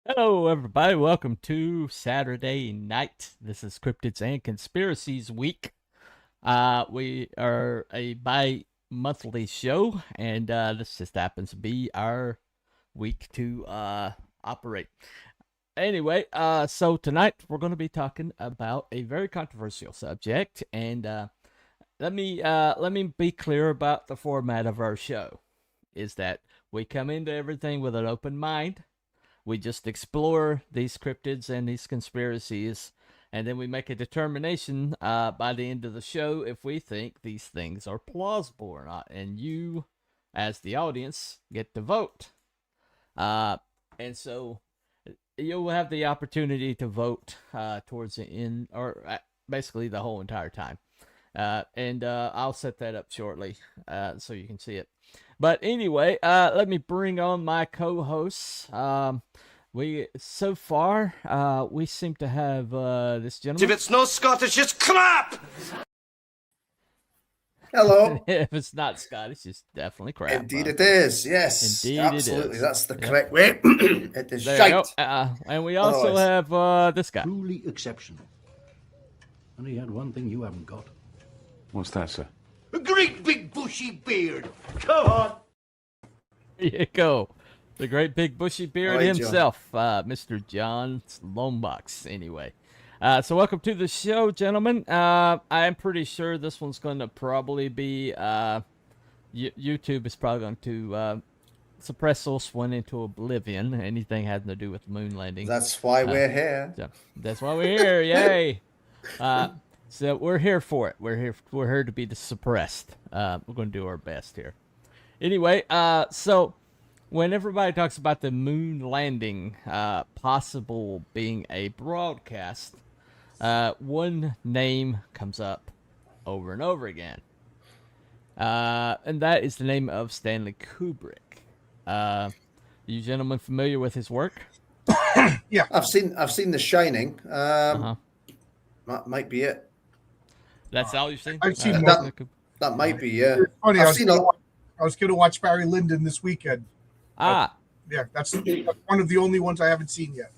Hello, everybody. Welcome to Saturday night. This is Cryptids and Conspiracies week. We are a bi-monthly show, and this just happens to be our week to operate. Anyway, so tonight we're going to be talking about a very controversial subject, and let me be clear about the format of our show. Is that we come into everything with an open mind. We just explore these cryptids and these conspiracies, and then we make a determination by the end of the show if we think these things are plausible or not. And you, as the audience, get to vote. And so you'll have the opportunity to vote towards the end, or basically the whole entire time. And I'll set that up shortly so you can see it. But anyway, let me bring on my co-hosts. We so far we seem to have this gentleman. If it's no Scottish, it's crap. Hello. If it's not Scottish, it's definitely crap. Indeed it is. Yes. Indeed absolutely. it is. That's the correct way. It is There you shite. go. And we also have this guy. Truly exceptional. And he had one thing you haven't got. What's that, sir? A great big bushy beard. Come on. There you go. The great big bushy beard All right, himself, Mr. John Lombox. Anyway, so welcome to the show, gentlemen. I'm pretty sure this one's going to probably be YouTube is probably going to suppress this one into oblivion. Anything having to do with moon landing. That's why we're here. So that's why we're here. Yay! So we're here for it. We're here to be suppressed. We're going to do our best here. Anyway, so when everybody talks about the moon landing possible being a broadcast, one name comes up over and over again, and that is the name of Stanley Kubrick. You gentlemen familiar with his work? Yeah. I've seen The Shining. That might be it. That's all you've seen? I've seen that might be, yeah. It's funny, I was going to watch Barry Lyndon this weekend. Yeah, that's one of the only ones I haven't seen yet.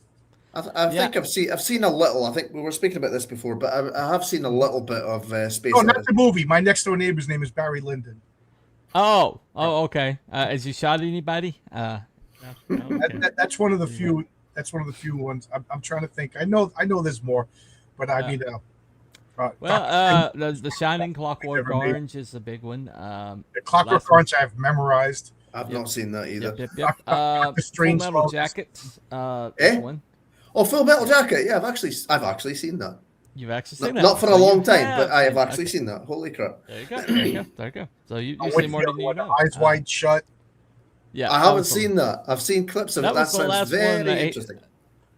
I think I've seen a little. I think we were speaking about this before, but I have seen a little bit of Space. Oh, not the movie. My next door neighbor's name is Barry Lyndon. Oh, okay. Has he shot anybody? No, okay. That's one of the few. That's one of the few ones. I'm trying to think. I know there's more, but I mean. The Shining, Clockwork Orange is a big one. The Clockwork Orange I've memorized. I've not seen that either. Yep. Full Metal Jacket. One. Oh, Full Metal Jacket. Yeah, I've actually seen that. You've actually seen that? Not for a long time, but I have actually seen that. Holy crap! There you go. So you see more than you know. Eyes Wide Shut. Yeah, I haven't seen that. I've seen clips of it. That sounds very interesting.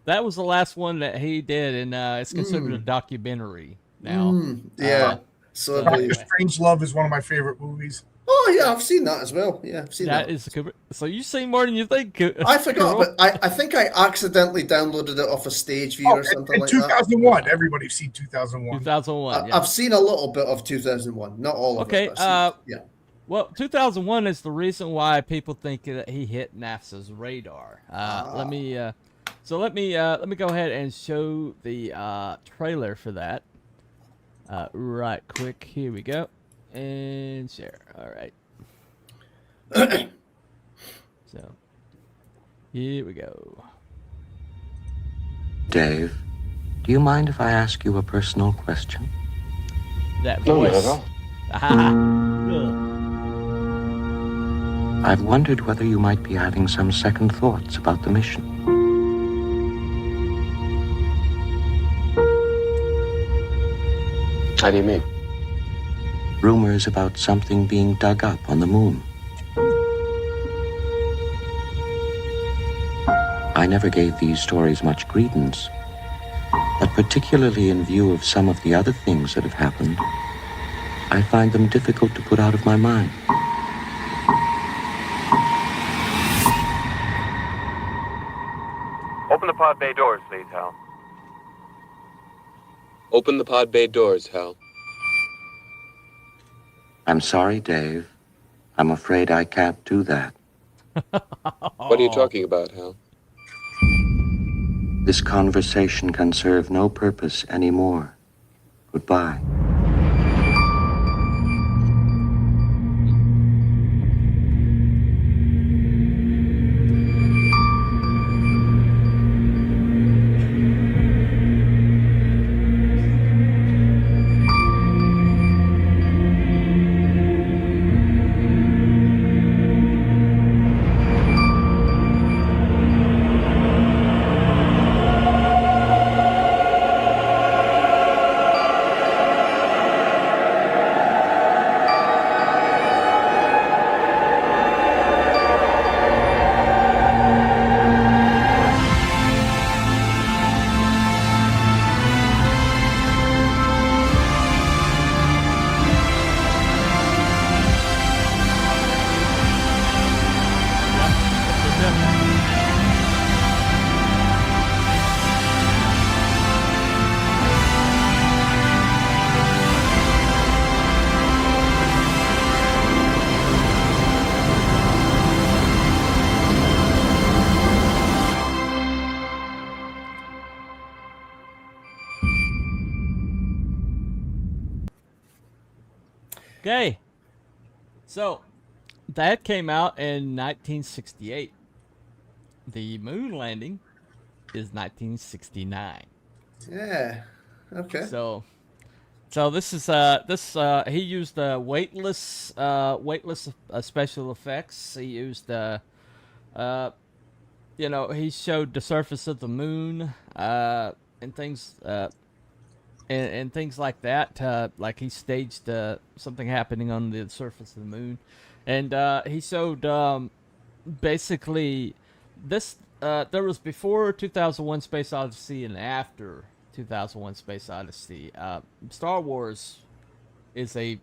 That was the last one that he did, and it's considered a documentary now. Yeah. So Doctor Strangelove is one of my favorite movies. Oh yeah, I've seen that as well. Yeah, I've seen that. That is so you've seen more than you think. I forgot, but I think I accidentally downloaded it off a Stage View or something like 2001. Everybody's seen 2001. 2001. I've seen a little bit of 2001, not all of it. Okay. Yeah. Well, 2001 is the reason why people think that he hit NASA's radar. Let me go ahead and show the trailer for that. Right quick. Here we go. And share. All right. So, here we go. Dave, do you mind if I ask you a personal question? That voice. I've wondered whether you might be having some second thoughts about the mission. How do you mean? Rumors about something being dug up on the moon. I never gave these stories much credence, but particularly in view of some of the other things that have happened, I find them difficult to put out of my mind. Open the pod bay doors, please, Hal. Open the pod bay doors, Hal. I'm sorry, Dave. I'm afraid I can't do that. What are you talking about, Hal? This conversation can serve no purpose anymore. Goodbye. Okay. So that came out in 1968. The moon landing is 1969. Yeah. Okay. So this is he used weightless special effects. He used he showed the surface of the moon and things and things like that. Like he staged something happening on the surface of the moon, and he showed basically this. There was before 2001: Space Odyssey and after 2001: Space Odyssey. Star Wars is a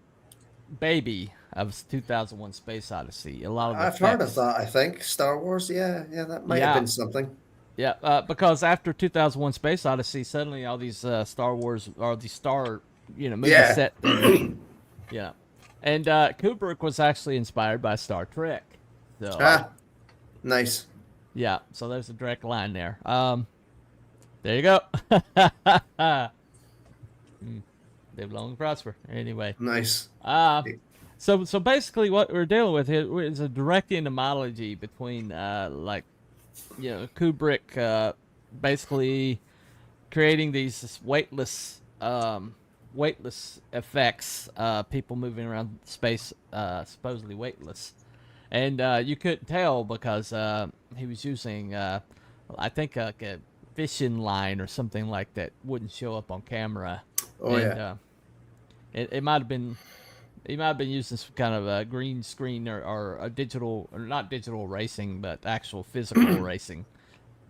baby of 2001: Space Odyssey. A lot of I've heard of effects. that. I think Star Wars. Yeah, that might have Yeah. been something. Yeah, because after 2001: Space Odyssey, suddenly all these Star Wars or these Star, movies Yeah. set in, and Kubrick was actually inspired by Star Trek. So Nice. yeah, so there's a direct line there. There you go. Live long and prosper. Anyway, Nice. so basically, what we're dealing with here is a direct etymology between Kubrick basically creating these weightless effects, people moving around space supposedly weightless, and you couldn't tell because he was using I think like a fishing line or something like that wouldn't show up on camera. Oh, and yeah. It might have been. He might have been using some kind of a green screen or a digital, or not digital racing, but actual physical racing.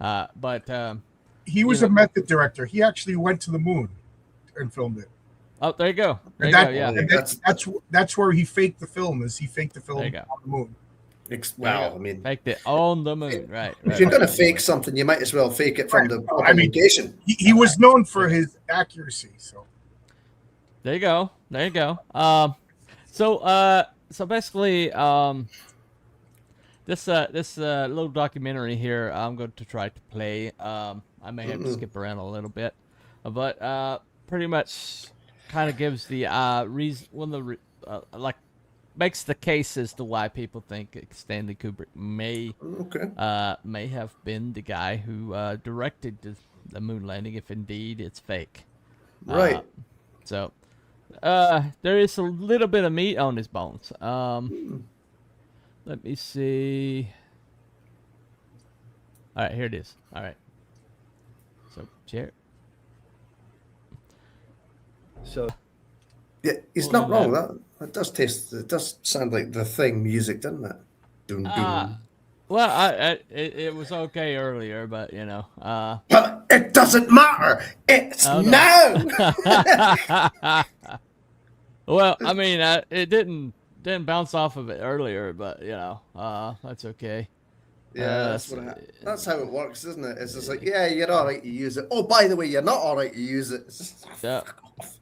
But He was a method director. He actually went to the moon and filmed it. oh, there you go. There And you that, go. Yeah. and that's where he faked the film. Is he faked the film There on you go. the moon? Well, I mean, Faked it on the moon. Right. if you're going to fake something, you might as well fake it from the proper I mean, location. He was known for his accuracy. So There you go. There you go. So basically, this little documentary here, I'm going to try to play. I may have to skip around a little bit, but pretty much kind of gives the reason, makes the case as to why people think Stanley Kubrick may have been the guy who directed the moon landing, if indeed it's fake. Right. So there is a little bit of meat on his bones. Let me see. All right, here it is. All right. So, share. So, Yeah, he's not wrong. That does taste. It does sound like the Thing music, doesn't it? Doom, doom. well, it was okay earlier, but But it doesn't matter. It's Oh, no. now. Well, I mean, it didn't bounce off of it earlier, but that's okay. Yeah, that's how it works, isn't it? It's just like, yeah, you're all right to use it. Oh, by the way, you're not all right to use it. It's just, Yeah. fuck off.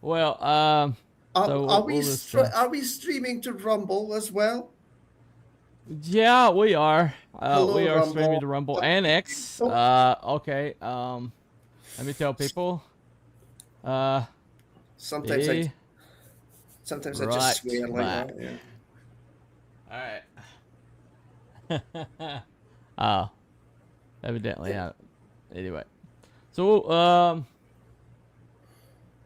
Well, Are, so are we'll we just, are we streaming to Rumble as well? Yeah, we are. Hello, We are Rumble. streaming to Rumble and X. Oh. Okay. Let me tell people. Sometimes Be I right just swear like back. that. Yeah. All right. Oh, evidently. Anyway, so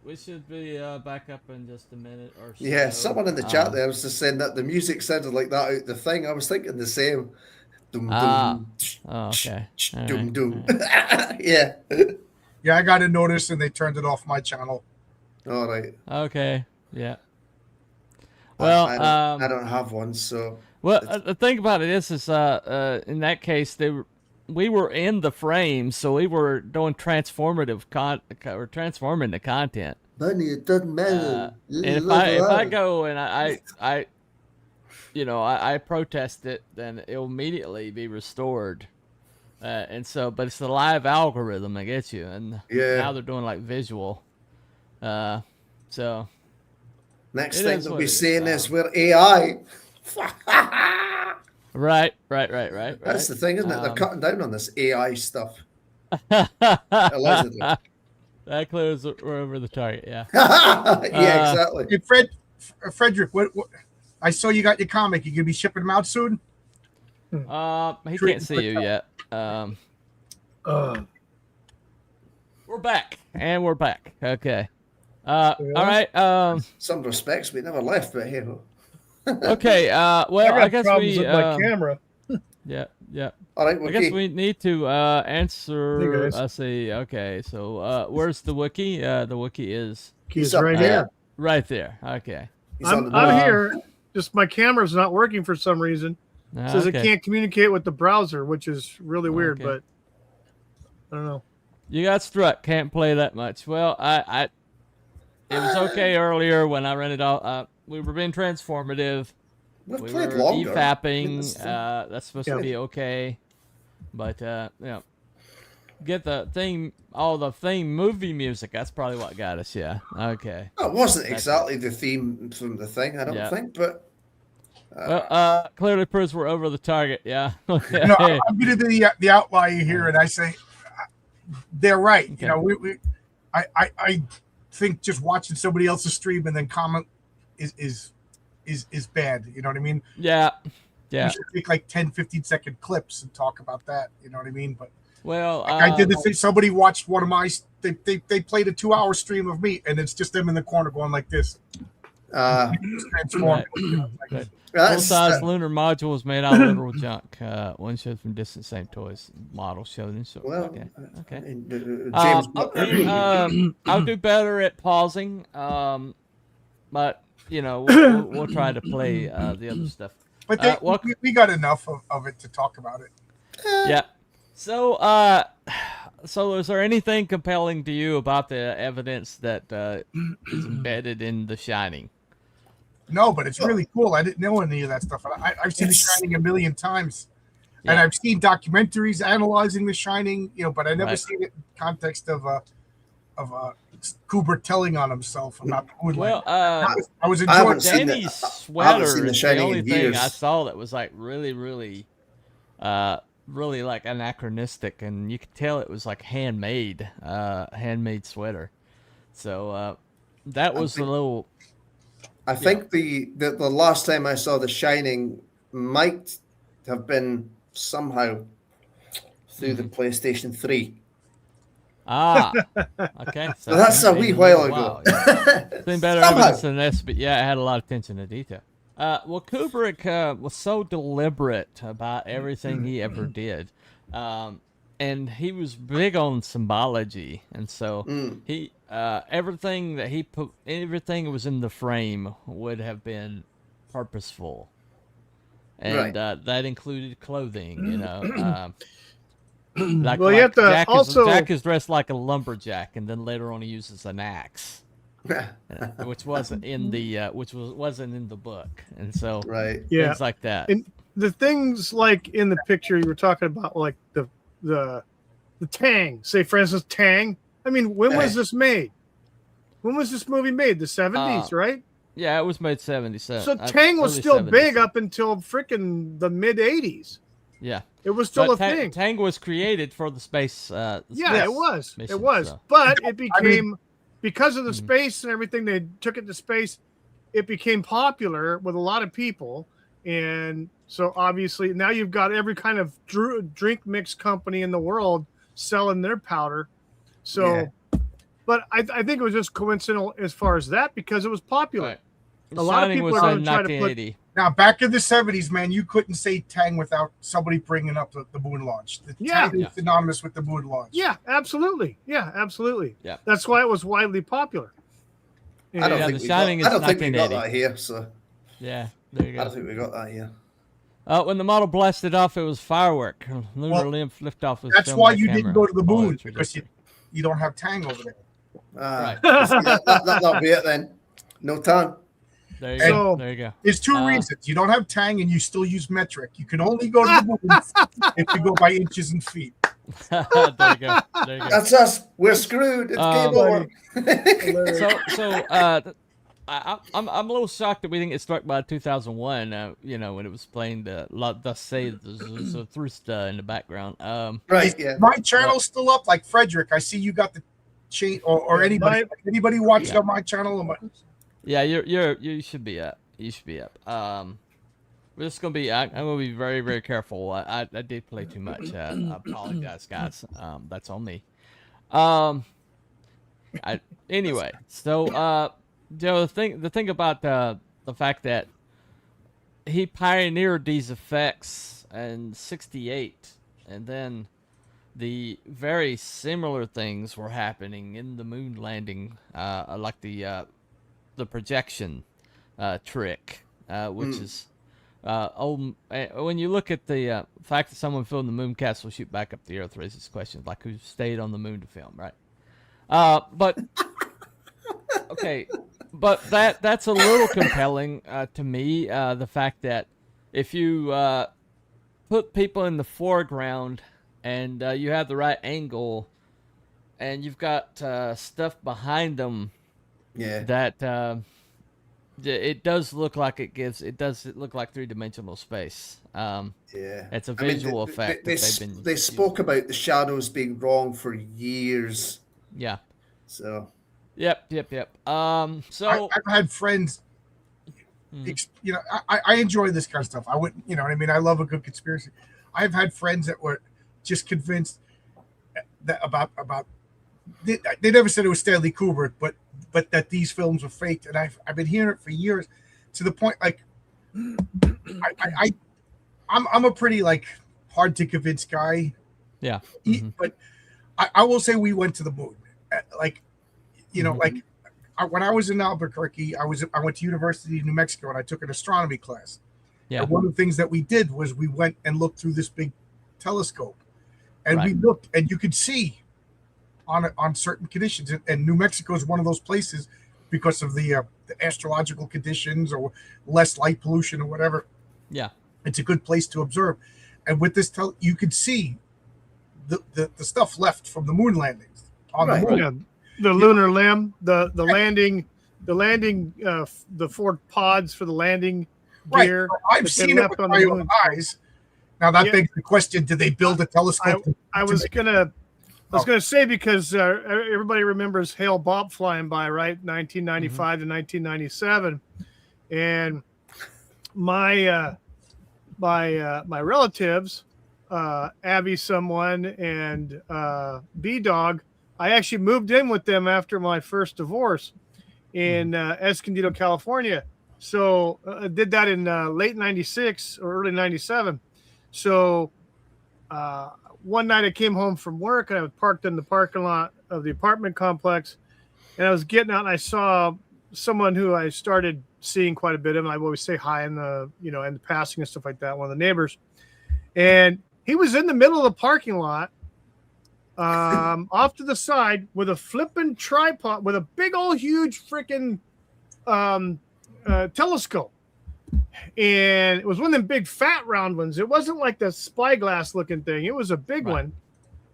we should be back up in just a minute or so. Yeah, someone in the chat there was just saying that the music sounded like that out the thing. I was thinking the same. Dum, dum, okay. All dum, right, dum. all right. Yeah. Yeah, I got a notice and they turned it off my channel. All right. Okay. Yeah. Well, I don't have one, so. Well, the thing about it is in that case, we were in the frame, so we were doing transformative or transforming the content. Bunny, it doesn't matter. And if I go and I protest it, then it'll immediately be restored. And so, but it's the live algorithm that gets you, and now they're doing like visual. So. Next thing they'll be saying is we're AI. Right. That's the thing, isn't it? They're cutting down on this AI stuff. Allegedly. That clears we're over the target, yeah. Yeah, exactly. Hey, Frederick, what? I saw you got your comic. You gonna be shipping them out soon? He can't see you yet. We're back, and we're back. Okay. All right. Some respects we never left, but hey. Okay. Well, I guess problems we. with my camera. Yeah. All right. I guess we need to answer. I see. Okay. So, where's the wiki? The wiki is. He's right here. Right there. Okay. I'm here. Just my camera's not working for some reason. It says it can't communicate with the browser, which is really weird. But I don't know. You got struck. Can't play that much. Well, it was okay earlier when I ran it all. We were being transformative. We've we played were longer. e-fapping. That's supposed to be okay. But, get the theme, all the theme movie music. That's probably what got us, yeah. Okay. It wasn't exactly the theme from the thing, I don't think, but... well, clearly proves we're over the target, yeah. Okay. No, I'm going to be the outlier here, and I say they're right. Okay. You know, I think just watching somebody else's stream and then comment is bad. You know what I mean? Yeah. We should take like 10, 15-second clips and talk about that. You know what I mean? But well, I did this thing. Somebody watched one of my. They played a 2-hour stream of me, and it's just them in the corner going like this. Transform. Right. Full-size lunar module was made out of literal junk. One showed from distance, same toys. Model showed in short. Well, okay. James, I'll do better at pausing. But we'll try to play the other stuff. But we got enough of it to talk about it. Yeah. So, so is there anything compelling to you about the evidence that is embedded in The Shining? No, but it's really cool. I didn't know any of that stuff. I've seen The Shining a million times, and I've seen documentaries analyzing The Shining. But I never seen it in context of Kubrick telling on himself about the moonlight. Well, I was enjoying Danny's sweater is the only thing I saw that was like really, really, really like anachronistic, and you could tell it was like handmade sweater. So that was a little. I think the last time I saw The Shining might have been somehow through the PlayStation 3. Okay. So that's a wee while ago. It's been better evidence than this, but yeah, it had a lot of attention to detail. Well, Kubrick was so deliberate about everything he ever did, and he was big on symbology, and so he everything that he put, everything that was in the frame would have been purposeful, and that included clothing, Like, well, you have to Jack is dressed like a lumberjack, and then later on he uses an axe, which wasn't in the wasn't in the book, and so things like that. And the things like in the picture you were talking about, like the Tang. Say, for instance, Tang. I mean, when was this made? When was this movie made? The 70s, right? Yeah, it was made 77. So Tang was early still 70s. big up until freaking the mid 80s. Yeah. It was still But a thing. Tang was created for the space. Yeah, space it was. mission, It was. so. But it became, because of the Mm-hmm. space and everything, they took it to space. It became popular with a lot of people. And so obviously now you've got every kind of drink mix company in the world selling their powder. So, but I think it was just coincidental as far as that, because it was popular. Right. A lot of Shining people was are going in to try to put 1980. Now, back in the 70s, man, you couldn't say Tang without somebody bringing up the moon launch. Tang is synonymous with the moon launch. Yeah, absolutely. Yeah, absolutely. Yeah. That's why it was widely popular. I don't Yeah, think The we Shining got, I is don't think we got 1980. that here. So Yeah, there you I go. don't think we got that here. When the model blasted off, it was firework. Lunar lymph liftoff was That's filmed why by you camera. didn't go to the Oh, moon, it's because ridiculous. you don't have Tang over there. Right. That'll be it then. No time. There you And go. There you go. There's two reasons. You don't have Tang and you still use metric. You can only go to the moon if you go by inches and feet. There you go. There you go. That's us. We're screwed. It's game over. I'm a little shocked that we didn't get struck by 2001. You know, when it was playing the Say the Thrusta in the background. Right. Yeah. My channel's still up. Like Frederick, I see you got the chain, or anybody. Anybody watched on my channel? Yeah, you should be up. You should be up. We're just gonna be. I'm gonna be very, very careful. I did play too much. I apologize, guys. That's on me. Anyway, so Joe, the thing about the fact that he pioneered these effects in '68, and then the very similar things were happening in the moon landing, like the projection trick, which is old. When you look at the fact that someone filmed the moon castle shoot back up the Earth raises questions like who stayed on the moon to film, right? But okay, but that's a little compelling to me. The fact that if you put people in the foreground and you have the right angle, and you've got stuff behind them, that it does look like it does look like three-dimensional space. It's a visual effect. They spoke about the shadows being wrong for years. Yeah. So. Yep. So I've had friends. You know, I enjoy this kind of stuff. I wouldn't, you know what I mean? I love a good conspiracy. I've had friends that were just convinced that about they never said it was Stanley Kubrick, but that these films were faked, and I've been hearing it for years, to the point like I'm a pretty like hard to convince guy. Yeah. But I will say we went to the moon. Like, you know, like when I was in Albuquerque, I went to University of New Mexico and I took an astronomy class. Yeah. And one of the things that we did was we went and looked through this big telescope, and we looked, and you could see on certain conditions. And New Mexico is one of those places because of the astrological conditions or less light pollution or whatever. Yeah. It's a good place to observe. And with this, you could see the stuff left from the moon landings on the moon. Yeah. The lunar limb, the landing, the 4 pods for the landing gear. Right. I've seen it with my own eyes. Now that begs the question: did they build a telescope? I was gonna say, because everybody remembers Hale Bopp flying by, right? 1995 to 1997, and my relatives, Abby, someone, and B Dog. I actually moved in with them after my first divorce in Escondido, California. So I did that in late 96 or early 97. So one night I came home from work and I was parked in the parking lot of the apartment complex, and I was getting out and I saw someone who I started seeing quite a bit of. And I always say hi in the, in the passing and stuff like that, one of the neighbors. And he was in the middle of the parking lot, off to the side with a flipping tripod with a big old huge freaking telescope. And it was one of them big fat round ones. It wasn't like the spyglass looking thing. It was a big one.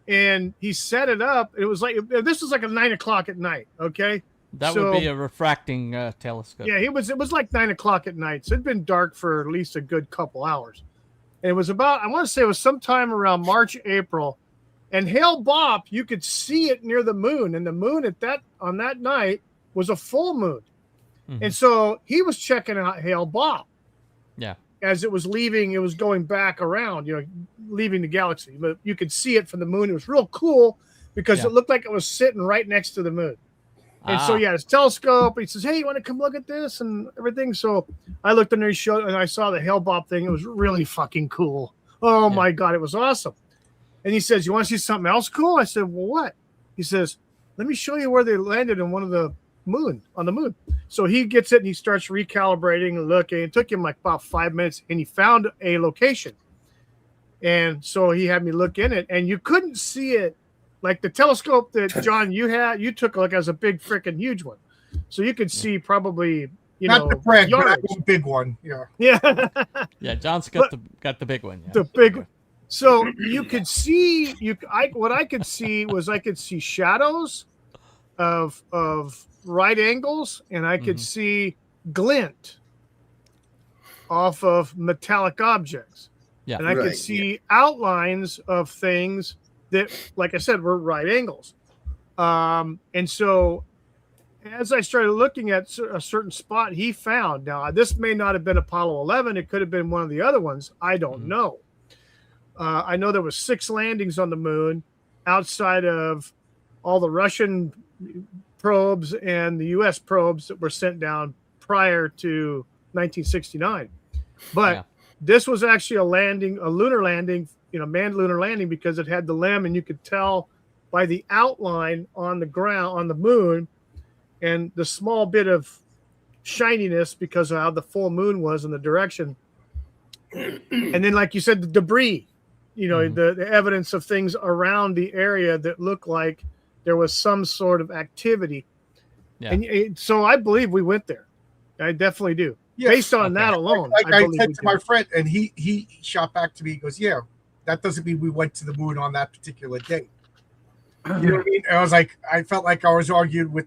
And he set it up. It was like, this was like at 9 o'clock at night. Okay. That So- would be a refracting telescope. Yeah, it was like 9 o'clock at night. So it'd been dark for at least a good couple hours. And it was about, I want to say it was sometime around March, April. And Hale Bopp, you could see it near the moon. And the moon on that night was a full moon. Mhm. And so he was checking out Hale Bopp Yeah. as it was leaving, it was going back around, leaving the galaxy. But you could see it from the moon. It was real cool because Yeah. it looked like it was sitting right next to the moon. And so, his telescope, he says, hey, you want to come look at this and everything? So I looked in there and I saw the Hale Bopp thing. It was really fucking cool. Oh, my God, it was awesome. And he says, you want to see something else cool? I said, well, what? He says, let me show you where they landed on on the moon. So he gets it and he starts recalibrating and looking. It took him like about 5 minutes and he found a location. And so he had me look in it and you couldn't see it. Like the telescope that John you took like as a big freaking huge one, so you could see probably Not the brag, but I yards. have a big one. Yeah. Yeah, Yeah, John's got the big one. Yeah. the big. So you could see what I could see was I could see shadows of right angles, and I could see glint off of metallic objects, Yeah. and I could see outlines of things that, like I said, were right angles. And so as I started looking at a certain spot he found, now this may not have been Apollo 11. It could have been one of the other ones. I don't know. I know there was 6 landings on the moon outside of all the Russian probes and the U.S. probes that were sent down prior to 1969. But this was actually a lunar landing, manned lunar landing, because it had the limb and you could tell by the outline on the ground, on the moon, and the small bit of shininess because of how the full moon was in the direction. And then, like you said, the debris, the evidence of things around the area that looked like there was some sort of activity. Yeah. And so I believe we went there. I definitely do. Yeah. Based on that alone. Like I believe said we to did. my friend, and he shot back to me. He goes, "Yeah, that doesn't mean we went to the moon on that particular day." You know what I mean? And I was like, I felt like I was arguing with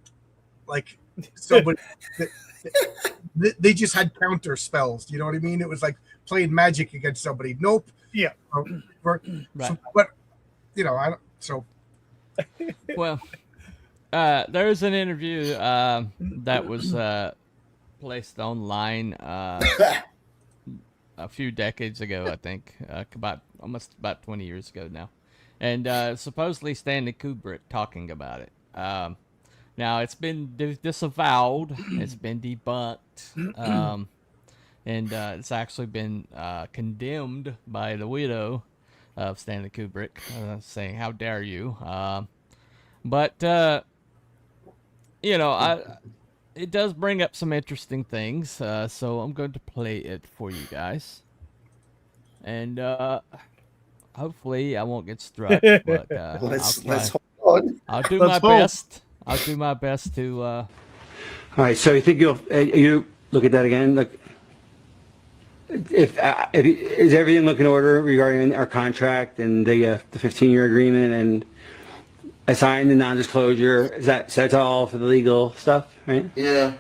like somebody. They just had counter spells. You know what I mean? It was like playing magic against somebody. Nope. Yeah. Right. So, but I don't. So Well, there's an interview that was placed online a few decades ago, I think, almost about 20 years ago now, and supposedly Stanley Kubrick talking about it. Now it's been disavowed, it's been debunked, and it's actually been condemned by the widow of Stanley Kubrick, saying, "How dare you?" But it does bring up some interesting things. So I'm going to play it for you guys, and hopefully I won't get struck. But Let's I'll hold on. I'll do Let's my hope. best. I'll do my best to. All right, so you think you look at that again? Look, if is everything looking in order regarding our contract and the 15-year agreement, and I signed the non-disclosure? That's all for the legal stuff, right? Yeah,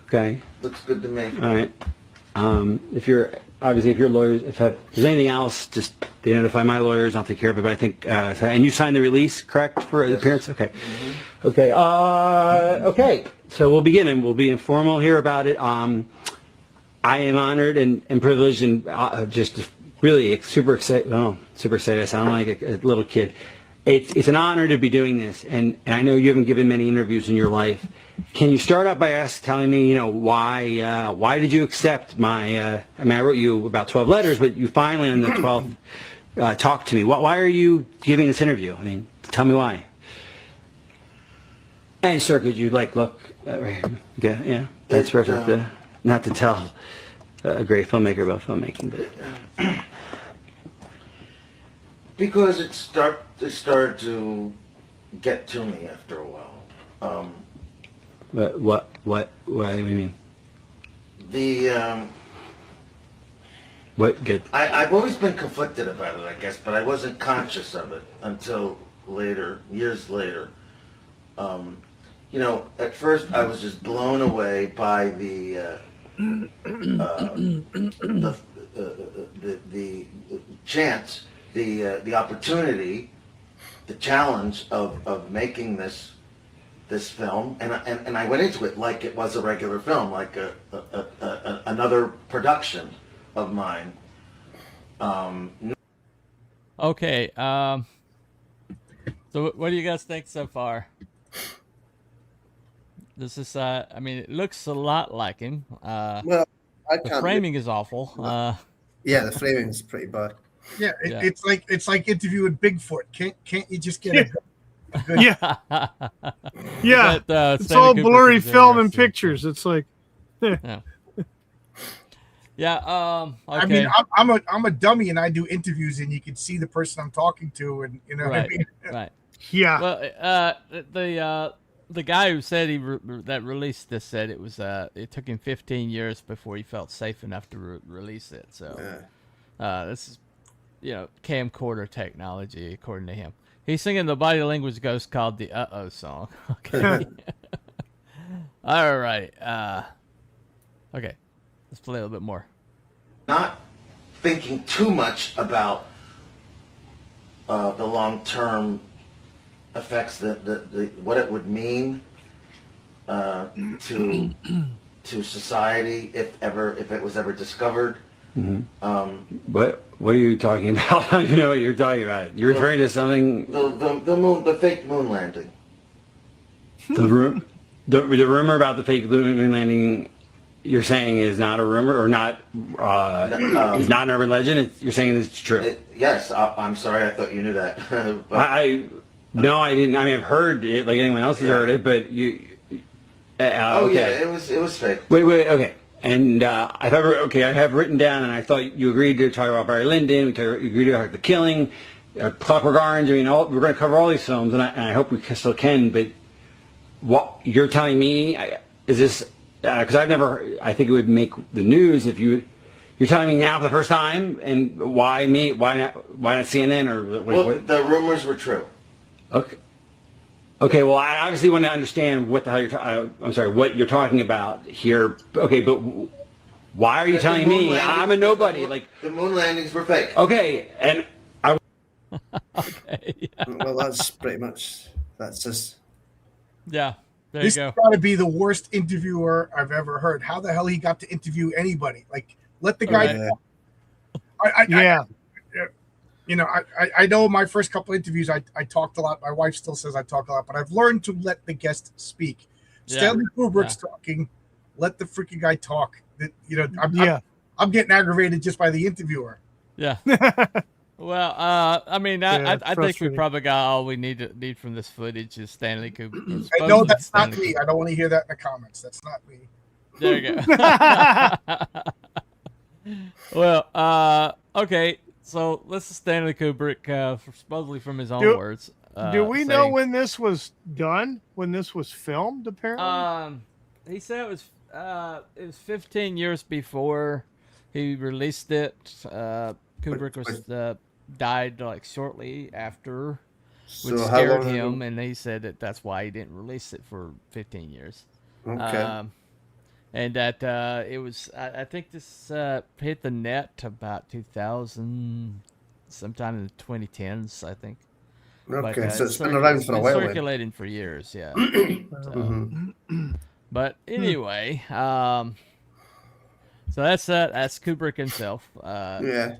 Okay. looks good to me. All right. If your lawyers, if there's anything else, just identify my lawyers. I'll take care of it. But I think, and you signed the release, correct, for the appearance? Okay. Okay. Okay. So we'll begin, and we'll be informal here about it. I am honored and privileged and just really super excited. Oh, super excited. I sound like a little kid. It's an honor to be doing this, and I know you haven't given many interviews in your life. Can you start out by telling me, why did you accept my? I wrote you about 12 letters, but you finally on the 12th talked to me. Why are you giving this interview? I mean, tell me why. And sir, could you look? Right here? Yeah, that's perfect. Not to tell a great filmmaker about filmmaking, but because it started to get to me after a while. But what do you mean? What good? I've always been conflicted about it, I guess, but I wasn't conscious of it until later, years later. you know, at first I was just blown away by the chance, the opportunity, the challenge of making this film, and I went into it like it was a regular film, like another production of mine. Okay. So what do you guys think so far? This is, I mean, it looks a lot like him. Well, I The can't. framing is awful. Yeah, the framing is pretty bad. Yeah, Yeah. it's like interviewing Bigfoot. Can't you just get a good Yeah, yeah. That, It's Stanley all Kubrick blurry was film and interesting. pictures. It's like, Yeah. Yeah. Okay. I mean, I'm a dummy and I do interviews and you can see the person I'm talking to, and you know what I Right. mean. Right. yeah. Well, the guy who said that released this said it was it took him 15 years before he felt safe enough to release it. So this is, you know, camcorder technology according to him. He's singing the Body Language Ghost called the Uh-Oh song. Okay. All right. Okay. Let's play a little bit more. Not thinking too much about the long-term effects, the what it would mean to society if it was ever discovered. What are you talking about? I don't know what you're talking about. You're referring to something. The fake moon landing. The rumor about the fake moon landing. You're saying is not a rumor or not is not an urban legend. You're saying it's true. Yes, I'm sorry. I thought you knew that. No, I didn't. I mean, I've heard it like anyone else has heard it, but you. Oh okay. yeah, it was fake. Wait, okay. And I have written down, and I thought you agreed to talk about Barry Lyndon. You agreed to talk about The Killing, Clockwork Orange. I mean, we're going to cover all these films, and I hope we still can. But what you're telling me is this? Because I think it would make the news if you're telling me now for the first time, and why me? Why not CNN or? Well, the rumors were true. Okay. Okay. Well, I obviously want to understand what the hell I'm sorry, what you're talking about here. Okay, but why are you telling me? I'm a nobody. Like the moon landings were fake. Okay, and I. Okay. Yeah. Well, that's pretty much that's just. Yeah. There This you has go. got to be the worst interviewer I've ever heard. How the hell he got to interview anybody? Like, let the guy. Yeah. You know, I know my first couple interviews, I talked a lot. My wife still says I talk a lot, but I've learned to let the guest speak. Yeah. Stanley Kubrick's talking. Let the freaking guy talk. You know, I'm getting aggravated just by the interviewer. Yeah. Well, I mean, I think we frustrating. probably got all we need from this footage is Stanley Kubrick. I know that's not me. I don't want to hear that in the comments. That's not me. There you go. Well, okay. So this is Stanley Kubrick, supposedly from his own words. Do we know when this was done? When this was filmed? Apparently, he said it was 15 years before he released it. Kubrick was died like shortly after, which So how scared long him, ago? and he said that's why he didn't release it for 15 years. Okay. And that it was, I think this hit the net about 2000, sometime in the 2010s, I think. Okay, But, so it's been around for a while. Then. circulating for years, yeah. Mhm. But anyway, so that's Kubrick himself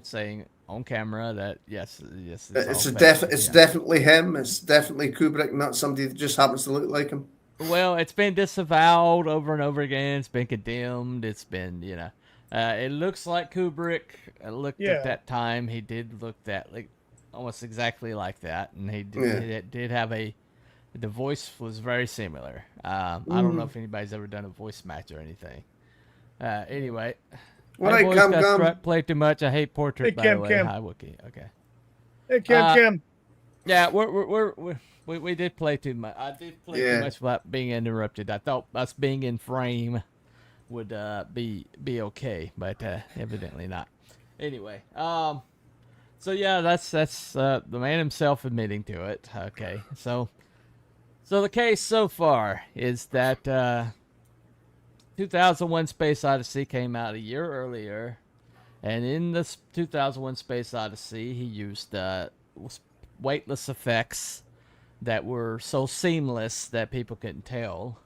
saying on camera that yes, It's all a fake. it's Yeah. definitely him. It's definitely Kubrick, not somebody that just happens to look like him. Well, it's been disavowed over and over again. It's been condemned. It's been, you know, it looks like Kubrick looked at that time. He did look that like almost exactly like that, and he did have the voice was very similar. I don't know if anybody's ever done a voice match or anything. Anyway, What my I voice come got played too much. I hate portrait. Hey, by Kim, the way, Kim. hi Wookie. Okay. hey Kim. Yeah, we did play too much. I did play too much without being interrupted. I thought us being in frame would be okay, but evidently not. Anyway, so yeah, that's the man himself admitting to it. Okay, so So the case so far is that 2001 Space Odyssey came out a year earlier, and in this 2001 Space Odyssey, he used weightless effects that were so seamless that people couldn't tell.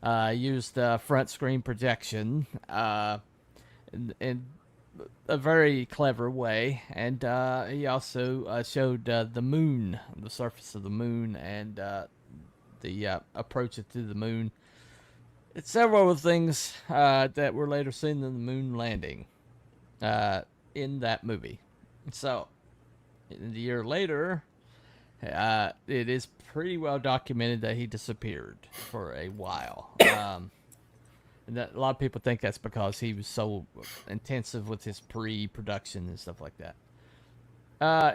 Used front screen projection in a very clever way, and he also showed the moon, the surface of the moon, and the approach to the moon. It's several things that were later seen in the moon landing in that movie. So, a year later, it is pretty well documented that he disappeared for a while. And that, a lot of people think that's because he was so intensive with his pre-production and stuff like that.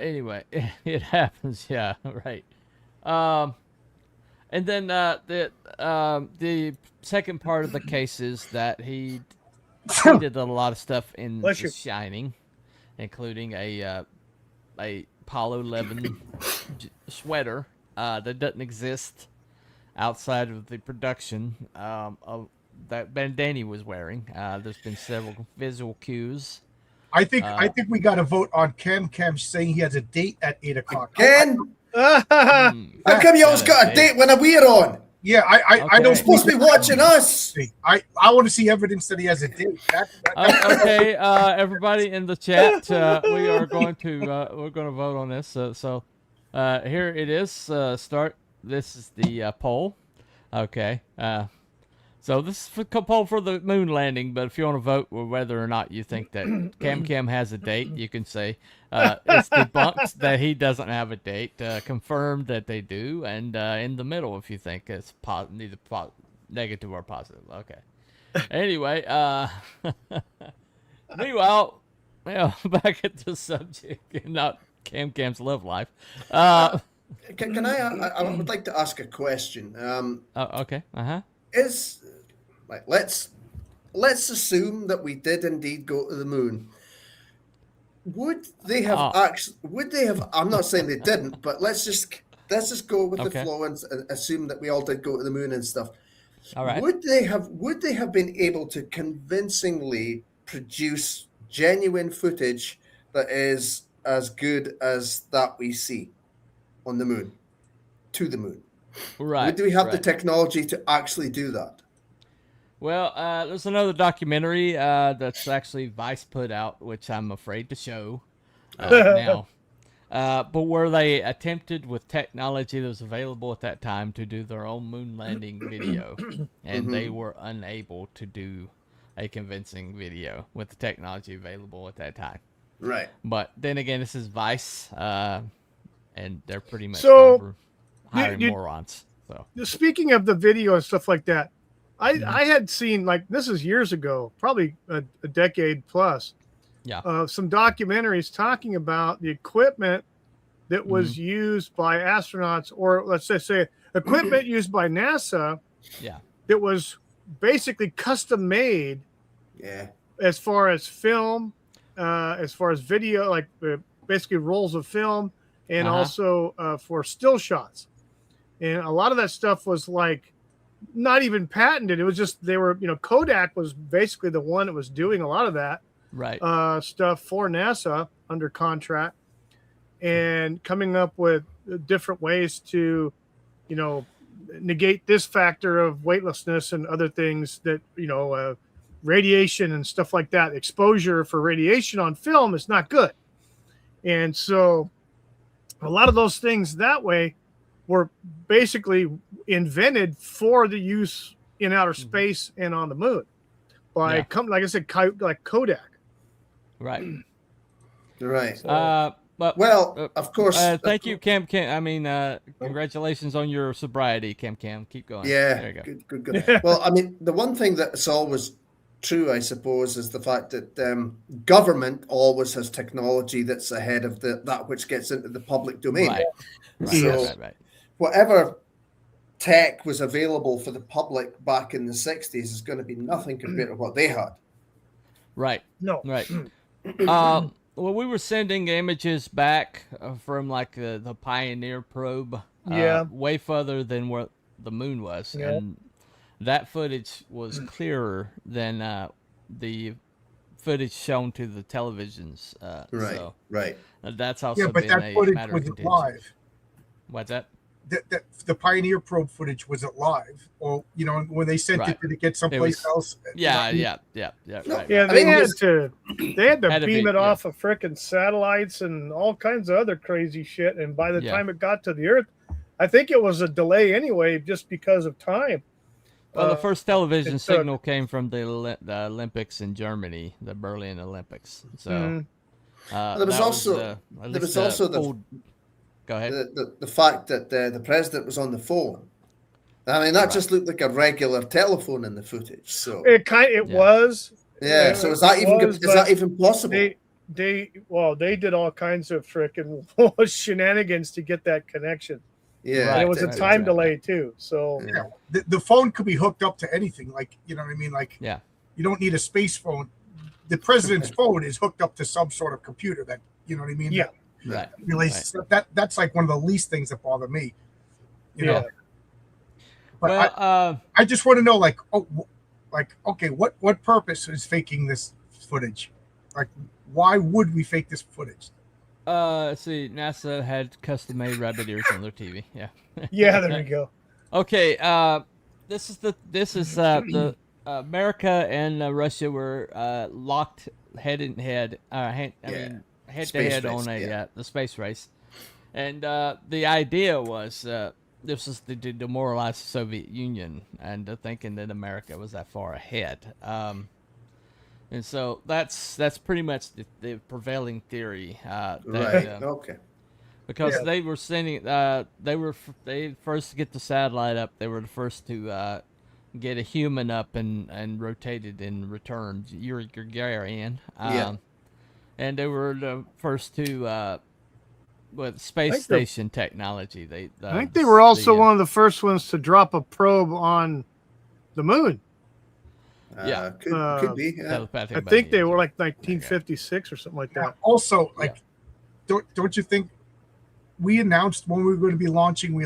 Anyway, it happens, yeah, right. And then the second part of the case is that he did a lot of stuff in The Shining, including a Apollo 11 sweater that doesn't exist outside of the production of that Bandani was wearing. There's been several visual cues. I think we got to vote on Cam saying he has a date at 8:00. Ken, how come you always got a date when we're on? Yeah, I don't supposed to be watching us. I want to see evidence that he has a date. Okay, everybody in the chat, we are going to we're going to vote on this. So here it is. Start. This is the poll. Okay. So this is a poll for the moon landing, but if you want to vote whether or not you think that Cam has a date, you can say it's debunked that he doesn't have a date, confirmed that they do, and in the middle if you think it's neither negative or positive. Okay. Anyway, meanwhile, back at the subject, not Cam's love life. Can I would like to ask a question. Okay. Is let's assume that we did indeed go to the moon. Would they have actually? Would they have? I'm not saying they didn't, but let's just go with the flow and assume that we all did go to the moon and stuff. All right. Would they have been able to convincingly produce genuine footage that is as good as that we see on the moon, to the moon? Right. Would we have the technology to actually do that? Well, there's another documentary that's actually Vice put out, which I'm afraid to show now. But where they attempted with technology that was available at that time to do their own moon landing video, and they were unable to do a convincing video with the technology available at that time. Right. But then again, this is Vice, and they're pretty much hiring morons. So speaking of the video and stuff like that, I had seen, like, this is years ago, probably a decade plus. Yeah. Some documentaries talking about the equipment that was used by astronauts, or let's just say equipment used by NASA. Yeah. That was basically custom made. Yeah. As far as film, as far as video, like basically rolls of film, and also for still shots. And a lot of that stuff was like not even patented. It was just Kodak was basically the one that was doing a lot of that stuff for NASA under contract, and coming up with different ways to, negate this factor of weightlessness and other things that, radiation and stuff like that. Exposure for radiation on film is not good. And so a lot of those things that way were basically invented for the use in outer space and on the moon by, like I said, like Kodak. Right. Right. But of course. Thank you, Cam. I mean, congratulations on your sobriety, Cam. Keep going. Yeah. There you go. Good. Well, I mean, the one thing that's always true, I suppose, is the fact that government always has technology that's ahead of that which gets into the public domain. Right. Whatever tech was available for the public back in the 60s is going to be nothing compared to what they had. Right. No. Right. Well, we were sending images back from like the Pioneer probe, way further than what the moon was, Yeah. and that footage was clearer than the footage shown to the televisions. Right. So Right. that's also Yeah, but been that a footage matter of wasn't contention. live. What's that? The Pioneer probe footage wasn't live, or when they sent Right. it, did it get someplace else? Yeah, You know, yeah. No, Right, Yeah, right. I they mean, had to Had to beam be, it off of frickin' satellites and all kinds of other crazy shit. And by the Yeah. time it got to the Earth, I think it was a delay anyway, just because of time. Well, the first television it took- signal came from the Olympics in Germany, the Berlin Olympics. So Mhm. There was that also at there least was also full- Go ahead. the fact that the president was on the phone. I mean, that Right. just looked like a regular telephone in the footage. So It Yeah. was. yeah. So is that even was, is that but even possible? they did all kinds of frickin' shenanigans to get that connection. Yeah. And it was a right, time right. delay too. So yeah, the phone could be hooked up to anything. Like, you know what I mean? Like, Yeah. you don't need a space phone. The president's phone is hooked up to some sort of computer that, you know what I mean? Yeah. Right. Relates that's like one of the least things that bother me. You Yeah. know. But Well, I just want to know, like, okay, what purpose is faking this footage? Like, why would we fake this footage? let's see. NASA had custom-made rabbit ears on their TV. Yeah. yeah, there you go. Okay. This is the America and Russia were locked head in head. Head to Space head race, on a yeah. the space race, and the idea was this was to demoralize the Soviet Union and thinking that America was that far ahead. And so that's pretty much the prevailing theory. Right. Okay. Because they were sending, they first to get the satellite up. They were the first to get a human up and rotated and returned. Yuri Gagarin. Yeah. And they were the first to with space station technology. I think they were also one of the first ones to drop a probe on the moon. Yeah. Could be. Yeah. telepathic I think they buddy. were like 1956 or something like that. Also, like, don't you think we announced when we were going to be launching?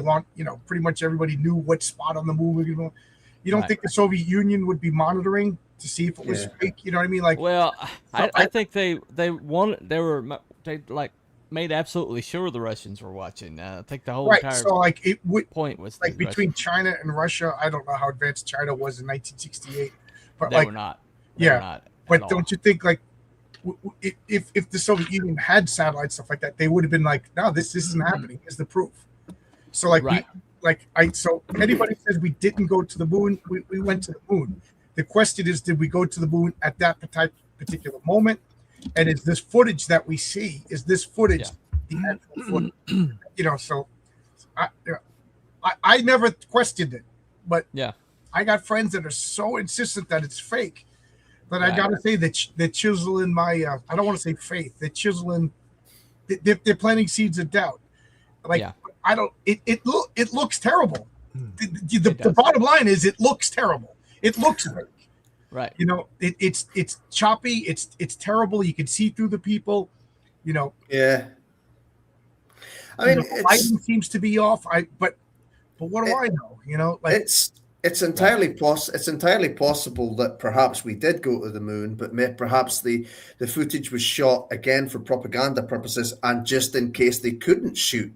Pretty much everybody knew what spot on the moon we were going to. You don't Right. think the Soviet Union would be monitoring to see if it was fake? You know what I mean? Like, Well, I think they made absolutely sure the Russians were watching. I think the whole right. entire So, like, it would point was like the between Russians. China and Russia. I don't know how advanced China was in 1968, but They like, were not. They were yeah, not but at all. don't you think, like, if the Soviet Union had satellite stuff like that, they would have been like, no, this isn't happening. Is the proof? So, like, Right. so anybody says we didn't go to the moon, we went to the moon. The question is, did we go to the moon at that particular moment? And is this footage that we see, is this footage the actual footage? So I never questioned it, but Yeah. I got friends that are so insistent that it's fake that I Right. got to say that they're chiseling my, I don't want to say faith, they're chiseling, they're planting seeds of doubt. Like, Yeah. I don't, it looks terrible. The does. bottom line is it looks terrible. It looks fake. Right. It's choppy. It's terrible. You can see through the people. Yeah. I mean, the lighting seems to be off. But what do I know? Like, it's entirely possible that perhaps we did go to the moon, but perhaps the footage was shot again for propaganda purposes and just in case they couldn't shoot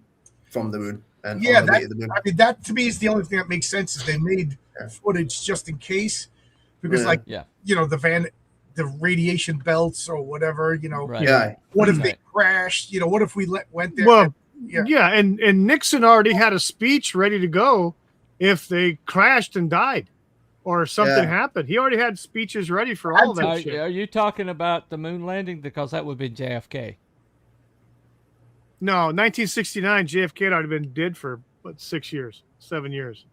from the moon. And on the way to the moon. I mean, that to me is the only thing that makes sense. Is they made footage just in case, because the radiation belts or whatever. Right. Yeah. What if Right. they crashed? What if we went there? Well, and Nixon already had a speech ready to go if they crashed and died or something happened. He already had speeches ready for all that shit. Are you talking about the moon landing? Because that would be JFK. No, 1969, JFK had already been dead for 7 years.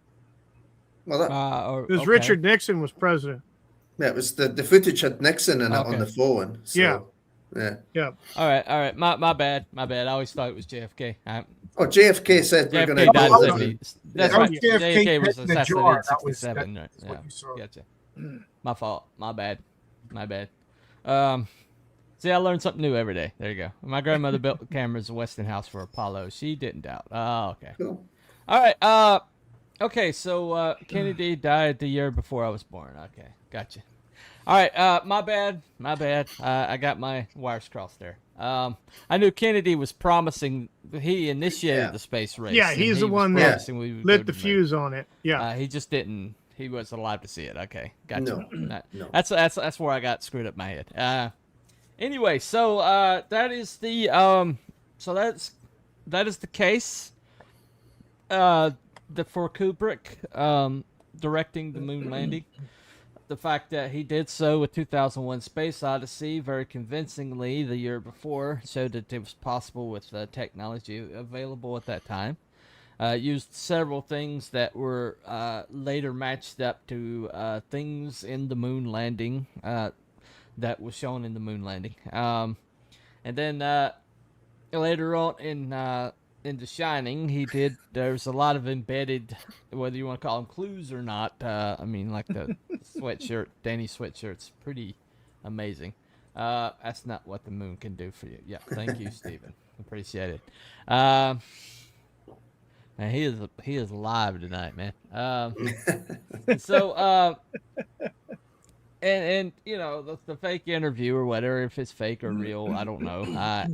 Well, Because Richard Nixon was president. Yeah, it was the footage had Nixon in it on the phone. So, yeah. All right. My bad. I always thought it was JFK. JFK said we're going JFK to died go in to the 70s. moon. That's That right. was JFK JFK was in the jar. assassinated in 67. Right? That's what you saw. Gotcha. My fault. My bad. See, I learned something new every day. There you go. My grandmother built cameras in Westinghouse for Apollo. She didn't doubt. Oh, okay. Cool. All right. Okay, so Kennedy died the year before I was born. Okay, gotcha. All right, my bad. I got my wires crossed there. I knew Kennedy was promising. He initiated Yeah. the space race. Yeah, and he's he the was one that promising we would go lit to the moon. fuse on it. Yeah. He just didn't. He wasn't alive to see it. Okay, gotcha. No. That's where I got screwed up my head. Anyway, so that is the that is the case. For Kubrick directing the moon landing. The fact that he did so with 2001 Space Odyssey very convincingly the year before showed that it was possible with the technology available at that time. Used several things that were later matched up to things in the moon landing that was shown in the moon landing. And then later on in The Shining, there's a lot of embedded, whether you want to call them clues or not. I mean, like the sweatshirt, Danny sweatshirt's pretty amazing. That's not what the moon can do for you. Yeah, thank you, Stephen. Appreciate it. Man, he is alive tonight, man. And you know the fake interview or whatever, if it's fake or real, I don't know.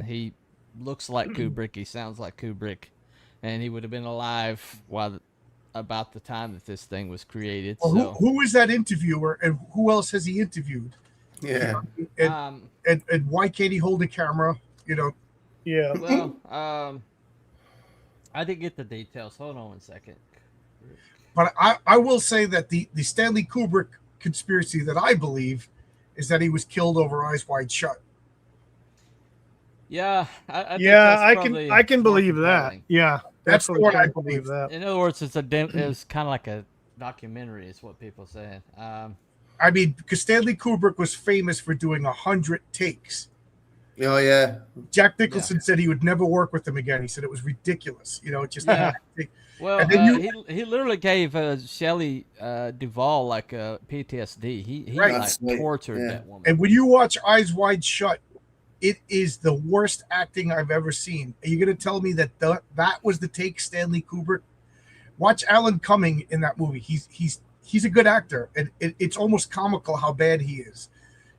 He looks like Kubrick. He sounds like Kubrick, and he would have been alive about the time that this thing was created. Well, so who is that interviewer, and who else has he interviewed? Yeah. And why can't he hold a camera? You know. Yeah. Well, I didn't get the details. Hold on one second. But I will say that the Stanley Kubrick conspiracy that I believe is that he was killed over Eyes Wide Shut. Yeah, I think Yeah, that's I can more believe that. compelling. Yeah, That's the definitely one I can believe. that. In other words, it was kind of like a documentary, is what people saying. I mean, because Stanley Kubrick was famous for doing 100 takes. Oh yeah. Jack Nicholson said he would never work with him again. He said it was ridiculous. You know, it just Well, and then he literally gave Shelley Duvall like a PTSD. He Right. like tortured that woman. And when you watch Eyes Wide Shut, it is the worst acting I've ever seen. Are you going to tell me that that was the take Stanley Kubrick? Watch Alan Cumming in that movie. He's a good actor, and it's almost comical how bad he is.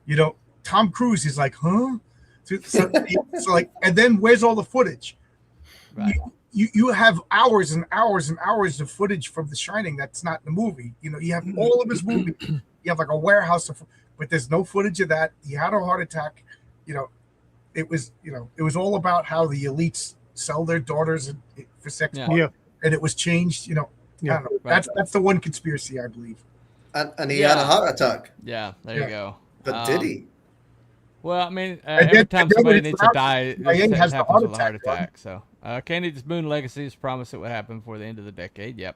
You know, Tom Cruise is like, huh? So like, and then where's all the footage? Right. You have hours and hours and hours of footage from The Shining that's not in the movie. You know, you have all of his movie. You have like a warehouse but there's no footage of that. He had a heart attack. You know, it was all about how the elites sell their daughters for sex. Yeah. And it was changed. You know, I don't know. Right. That's the one conspiracy I believe. And he had a heart attack. Yeah, there you go. But did he? Well, I mean, And every then- time and then somebody when needs it's to out, die, it CIA has the happens heart with a heart attack, right? attack. So, Kennedy's moon legacy is promised it would happen before the end of the decade. Yep.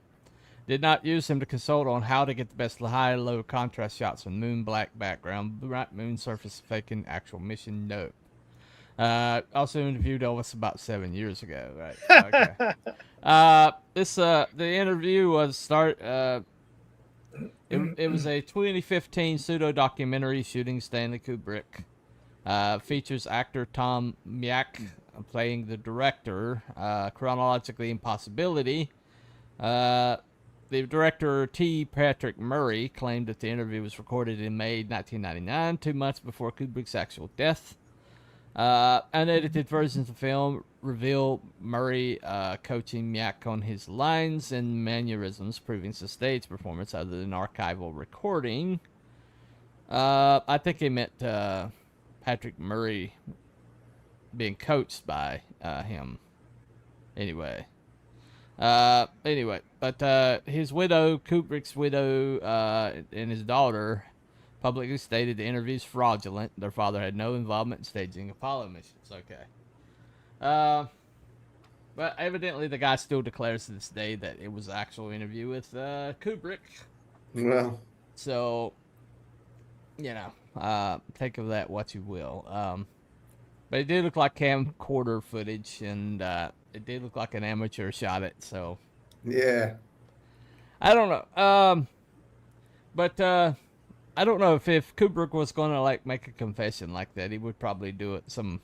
Did not use him to consult on how to get the best high-low contrast shots from moon black background, bright moon surface faking actual mission. No. Also interviewed Elvis about 7 years ago. Right. Okay. The interview was it was a 2015 pseudo documentary shooting Stanley Kubrick. Features actor Tom Myak playing the director. Chronologically impossibility. The director T. Patrick Murray claimed that the interview was recorded in May 1999, 2 months before Kubrick's actual death. Unedited versions of the film reveal Murray coaching Myak on his lines and mannerisms, proving it's a stage performance other than archival recording. I think he meant Patrick Murray being coached by him. Anyway, but his widow, Kubrick's widow, and his daughter publicly stated the interview's fraudulent. Their father had no involvement in staging Apollo missions. Okay. But evidently the guy still declares to this day that it was an actual interview with Kubrick. Well. So, you know, take of that what you will. But it did look like camcorder footage, and it did look like an amateur shot it, so. Yeah. I don't know. But I don't know if Kubrick was going to like make a confession like that, he would probably do it some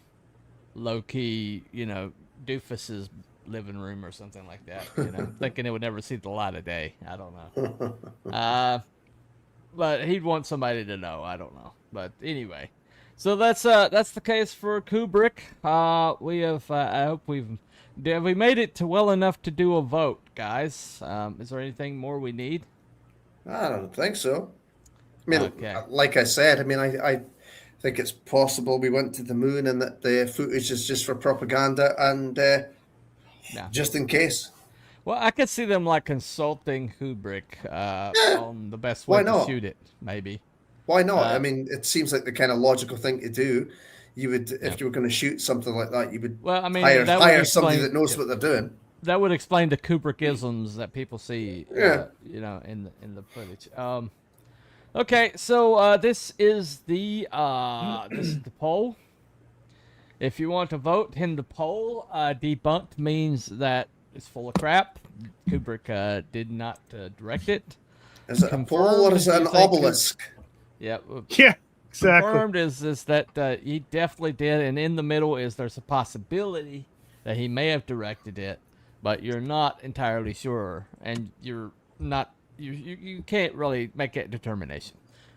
low key, you know, doofuses living room or something like that. You know, thinking it would never see the light of day. I don't know. But he'd want somebody to know. I don't know. But anyway, so that's the case for Kubrick. We have. I hope we made it to well enough to do a vote, guys. Is there anything more we need? I don't think so. I mean, Okay. like I said, I mean, I think it's possible we went to the moon and that the footage is just for propaganda and Yeah. just in case. Well, I could see them like consulting Kubrick on the best Why way to not? shoot it, maybe. Why not? I mean, it seems like the kind of logical thing to do. You would, if you were going to shoot something like that, you would Well, I mean, hire that would somebody explain- that knows what they're doing. That would explain the Kubrickisms that people see, you know, in the footage. Okay, so this is the poll. If you want to vote in the poll, debunked means that it's full of crap. Kubrick did not direct it. Is it a poll or is it an obelisk? Yeah. Yeah, exactly. Confirmed is that he definitely did, and in the middle is there's a possibility that he may have directed it, but you're not entirely sure, and you're not you can't really make that determination.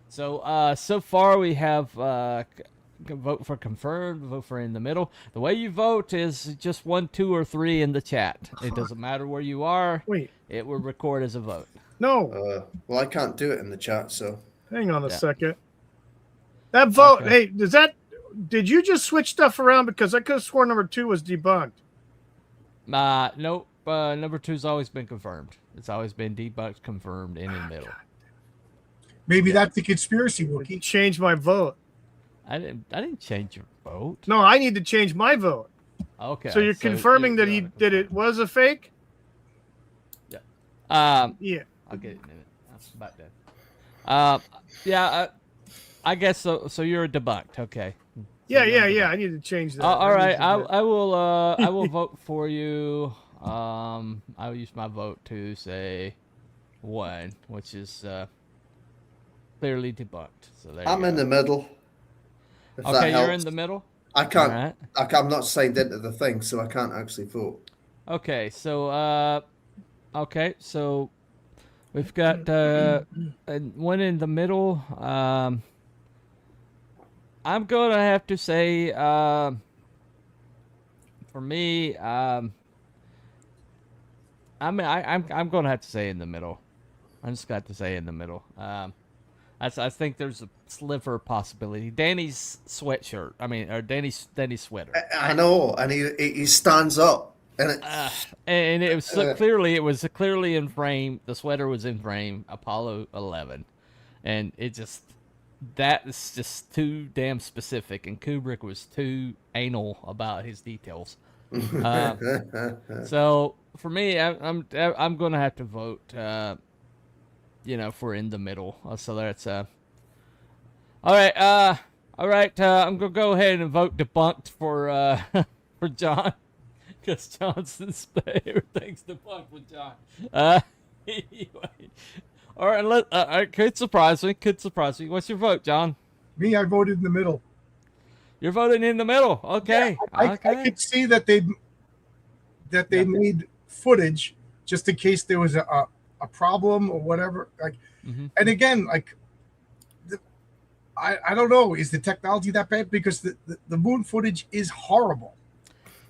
So so far we have vote for confirmed, vote for in the middle. The way you vote is just 1, 2, or 3 in the chat. It doesn't matter where you are. Wait. It will record as a vote. No. Well, I can't do it in the chat, so. Hang on a second. That vote, Okay. hey, did you just switch stuff around? Because I could have sworn number 2 was debunked. Nope. Number 2's always been confirmed. It's always been debunked, confirmed, in the middle. Maybe that's the conspiracy, Wookie. Change my vote. I didn't change your vote. No, I need to change my vote. Okay. So you're confirming that it was a fake? Yeah. Yeah. I'll get it in a minute. That's about that. Yeah. I guess so. So you're debunked. Okay. Yeah. I need to change that. All right. I I will vote for you. I'll use my vote to say 1, which is clearly debunked. So there I'm you in go. the middle. If that Okay, you're helps. in the middle. I can't. All right. I'm not signed into the thing, so I can't actually vote. Okay, so we've got one in the middle. I'm gonna have to say, for me, I'm gonna have to say in the middle. I just got to say in the middle. I think there's a sliver possibility. Danny's sweatshirt. I mean, or Danny's sweater. I know, and he stands up, and it was clearly in frame. The sweater was in frame. Apollo 11, and that is just too damn specific. And Kubrick was too anal about his details. So for me, I'm gonna have to vote. For in the middle. So that's all right. I'm gonna go ahead and vote debunked for for John, because Johnson's everything's debunked with John. Anyway, all right. Could surprise me. What's your vote, John? Me, I voted in the middle. You're voting in the middle. Okay. I could see that they made footage just in case there was a problem or whatever. And again, I don't know, is the technology that bad? Because the moon footage is horrible.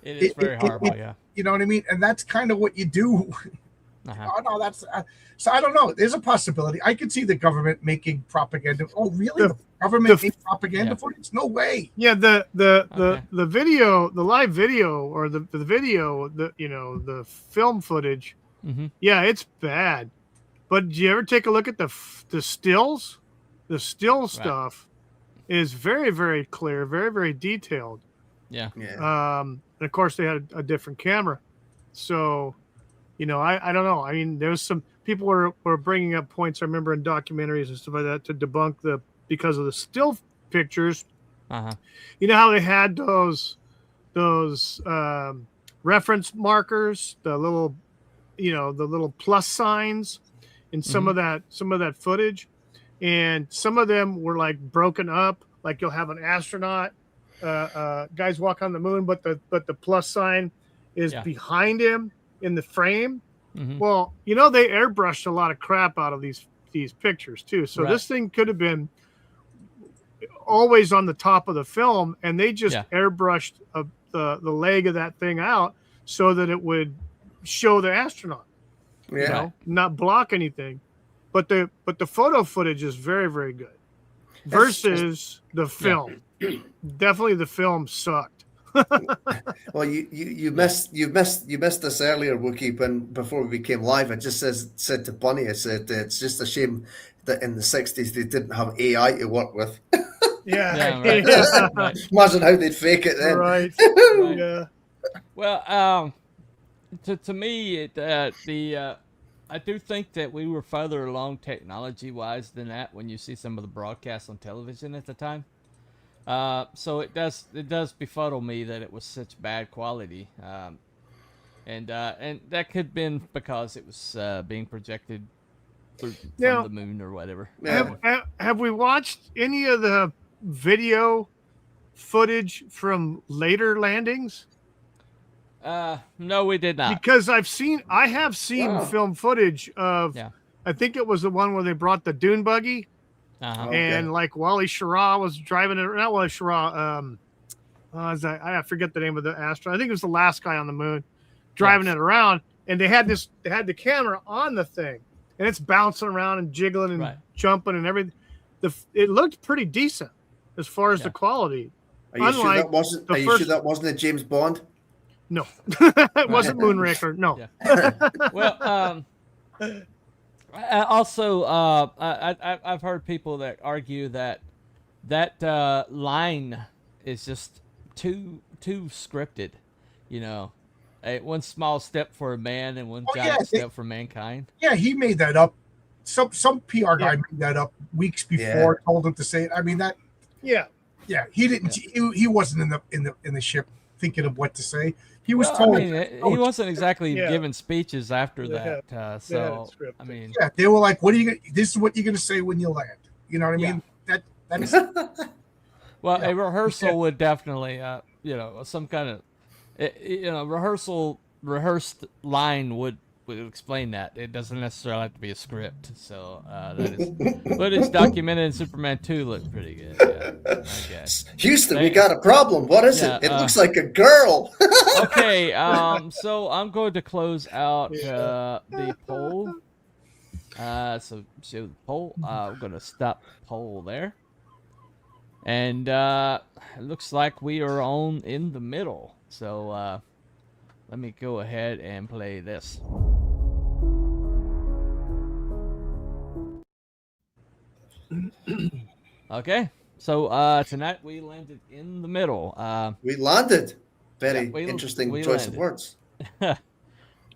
It is very horrible. Yeah. You know what I mean? And that's kind of what you do. Uh-huh. Oh no, that's so I don't know. There's a possibility. I could see the government making propaganda. Oh, really? The government made propaganda footage? No way. Yeah, the video, the live video, or the video, the film footage. Mm-hmm. Yeah, it's bad. But did you ever take a look at the stills? The still stuff is very, very clear, very, very detailed. Yeah. And of course, they had a different camera. So, I don't know. I mean, there's some people were bringing up points I remember in documentaries and stuff like that to debunk because of the still pictures. Uh-huh. You know how they had those reference markers, the little plus signs in some of that footage, and some of them were like broken up. Like you'll have an astronaut, guys walk on the moon, but the plus sign is Yeah. behind him in the frame. Mhm. Well, you know, they airbrushed a lot of crap out of these pictures too. So Right. this thing could have been always on the top of the film, and they just Yeah. airbrushed the leg of that thing out so that it would show the astronaut, you Yeah. know, not block anything. But the photo footage is very, very good versus the film. Definitely the film sucked. Well, you missed this earlier, Wookie. When before we became live, I just said to Bunny, I said it's just a shame that in the '60s they didn't have AI to work with. Yeah, Yeah, right. yeah. Right. Imagine how they'd fake it then. Right. Right. Yeah. Well, to me, I do think that we were further along technology-wise than that when you see some of the broadcasts on television at the time. So it does befuddle me that it was such bad quality, and that could have been because it was being projected from Now- the moon or whatever. Have we watched any of the video footage from later landings? No, we did not. Because I have seen Wow. film footage of, Yeah. I think it was the one where they brought the dune buggy Uh-huh. Okay. and like Wally Schirra was driving it. Not Wally Schirra. I forget the name of the astronaut. I think it was the last guy on the moon driving it around, and they had the camera on the thing, and it's bouncing around and jiggling and Right. jumping and everything. It looked pretty decent as far as Yeah. the quality. Are you sure Unlike that wasn't? the Are you first- sure that wasn't a James Bond? No, it wasn't Moonraker. No. Yeah. Well, also, I've heard people that argue that line is just too scripted. You know, one small step for a man and one giant yeah, step for mankind. Yeah, he made that up. Some PR guy made that up weeks before. Told him to say it. I mean that. Yeah. Yeah, he didn't. He wasn't in the ship thinking of what to say. He was Well, told. I mean, he wasn't exactly Yeah. giving speeches after They that. had it So scripted. I mean, Yeah, they were like, "What are you? This is what you're going to say when you land." You know what I mean? That's well, Yeah. a rehearsal would definitely, some kind of, rehearsed line would explain that. It doesn't necessarily have to be a script. So that is, but it's documented in Superman 2 looked pretty good. Yeah, I guess. Houston, we got a problem. What is Yeah, it? It looks like a girl. Okay, so I'm going to close out the poll. So show the poll. I'm going to stop the poll there. And it looks like we are in the middle. So let me go ahead and play this. Okay, so tonight we landed in the middle. We landed. Very Yeah, interesting we choice of landed. words.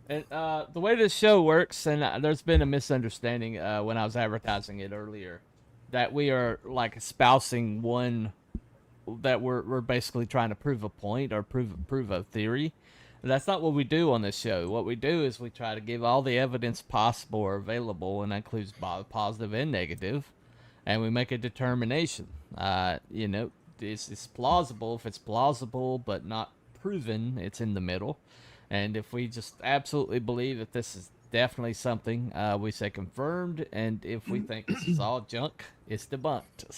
And the way this show works, and there's been a misunderstanding when I was advertising it earlier, that we are like espousing one, that we're basically trying to prove a point or prove a theory. And that's not what we do on this show. What we do is we try to give all the evidence possible or available, and that includes positive and negative, and we make a determination. It's plausible. If it's plausible but not proven, it's in the middle. And if we just absolutely believe that this is definitely something, we say confirmed. And if we think this is all junk, it's debunked.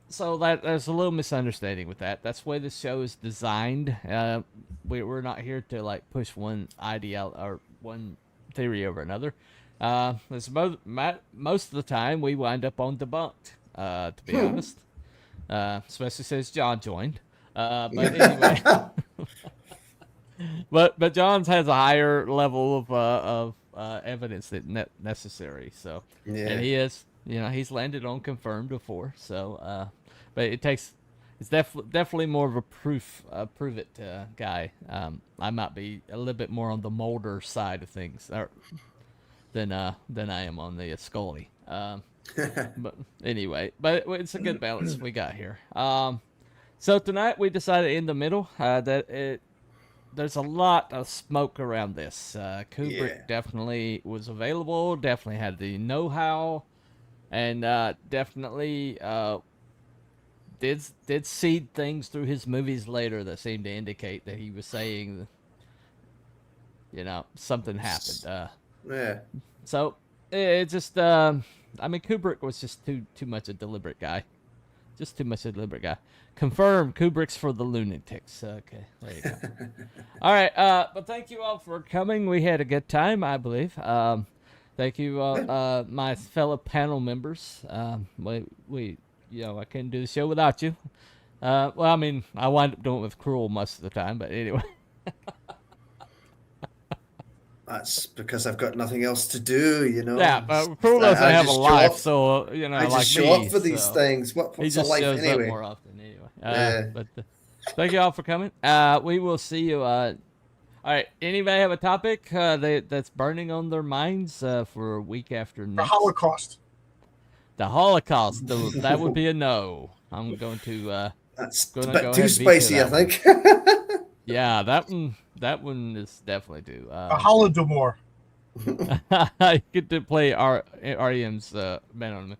So that there's a little misunderstanding with that. That's the way this show is designed. We're not here to like push one idea or one theory over another. Most of the time, we wind up on debunked. To be honest, especially since John joined. But anyway. But John's has a higher level of evidence that necessary. So, Yeah. and he is, he's landed on confirmed before. So, but it's definitely more of a prove it guy. I might be a little bit more on the Mulder side of things, than I am on the Scully. But anyway, but it's a good balance we got here. So tonight we decided in the middle that there's a lot of smoke around this. Kubrick definitely was available, definitely had the know-how, and definitely did seed things through his movies later that seemed to indicate that he was saying, something happened. Yeah. So it just, I mean, Kubrick was just too much a deliberate guy. Just too much a deliberate guy. Confirmed, Kubrick's for the lunatics. Okay, there you go. All right, but thank you all for coming. We had a good time, I believe. Thank you, my fellow panel members. We I couldn't do the show without you. Well, I mean, I wind up doing it with Cruel most of the time, but anyway. That's because I've got nothing else to do, Yeah, but Cruel doesn't have a life, so I just like show me, up for these so things. he What's a just life shows anyway? up more often anyway. Yeah. But thank you all for coming. We will see you. All right. Anybody have a topic that's burning on their minds for a week after next? The Holocaust. The Holocaust. That would be a no. I'm going to. That's gonna a bit go too ahead and veto spicy, I that one. think. Yeah, that one is definitely too. The Holodomor. I get to play REM's Man on the Moon.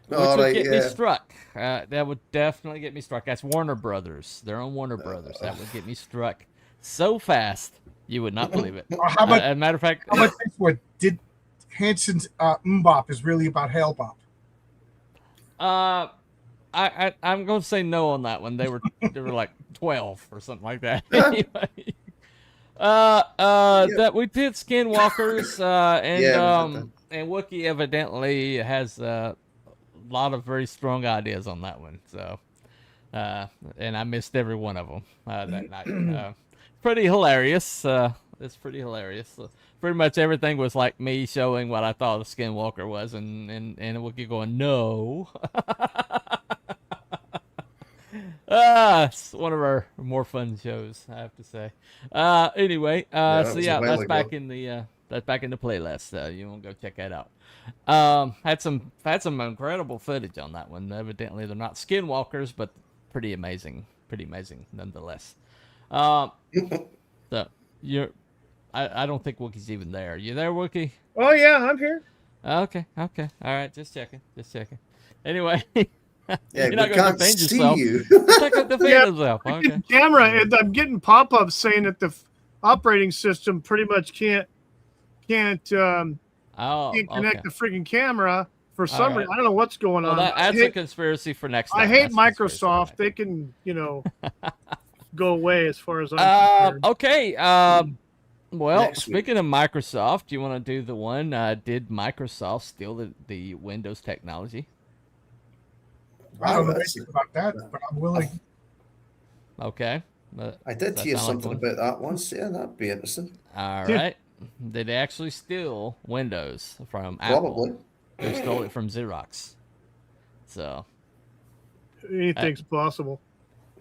Which All would right, get me yeah. struck. That would definitely get me struck. That's Warner Brothers. They're on Warner Brothers. That would get me struck so fast you would not believe it. How about, as a matter of fact, how about this one? Did Hanson's Mbop is really about Hail Bop? I'm going to say no on that one. They were like 12 or something like that. Anyway. That we did Skinwalkers, and Wookiee evidently has a lot of very strong ideas on that one. So, and I missed every one of them that night. Pretty hilarious. It's pretty hilarious. Pretty much everything was like me showing what I thought a Skinwalker was, and Wookiee going no. It's one of our more fun shows, I have to say. Anyway, so yeah, that's back in the playlist. You want to go check that out. Had some incredible footage on that one. Evidently, they're not Skinwalkers, but pretty amazing nonetheless. So I don't think Wookiee's even there. You there, Wookiee? Oh yeah, I'm here. Okay, all right, just checking. Anyway. Yeah, You're not we going to can't defend see yourself. you. You're not going to defend yourself. Okay. Camera, I'm getting pop-ups saying that the operating system pretty much can't connect the freaking camera for some reason. I don't know what's going on. That's a conspiracy for next time. I hate Microsoft. They can, go away as far as I'm concerned. Okay. Well, speaking of Microsoft, you want to do the one? Did Microsoft steal the Windows technology? I don't know anything about that, but I'm willing. Okay. I did hear something about that once. Yeah, that'd be interesting. All right. Did they actually steal Windows from Apple? Probably. They stole it from Xerox. So. Anything's possible.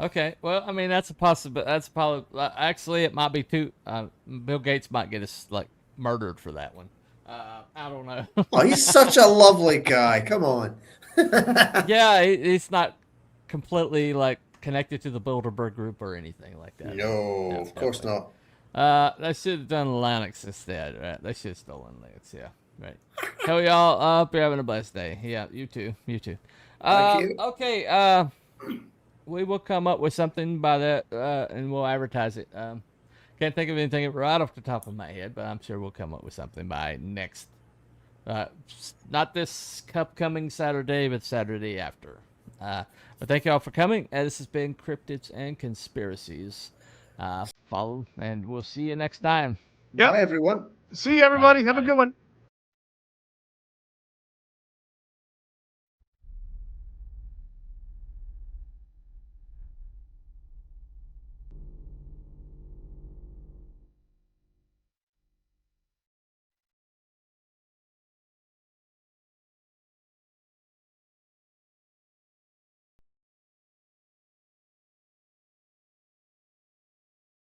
Okay. Well, I mean, that's a possibility. That's probably actually it might be too. Bill Gates might get us murdered for that one. I don't know. Oh, he's such a lovely guy. Come on. Yeah, he's not completely connected to the Bilderberg group or anything like that. No, of course not. They should have done Linux instead, right? They should have stolen Linux, yeah. Right. Hell, y'all. Hope you're having a blessed day. Yeah, you too. Thank you. Okay, we will come up with something by that, and we'll advertise it. Can't think of anything right off the top of my head, but I'm sure we'll come up with something by next. Not this upcoming Saturday, but Saturday after. But thank you all for coming. This has been Cryptids and Conspiracies. Follow, and we'll see you next time. Yeah. Bye, everyone. See you, everybody. Have a good one.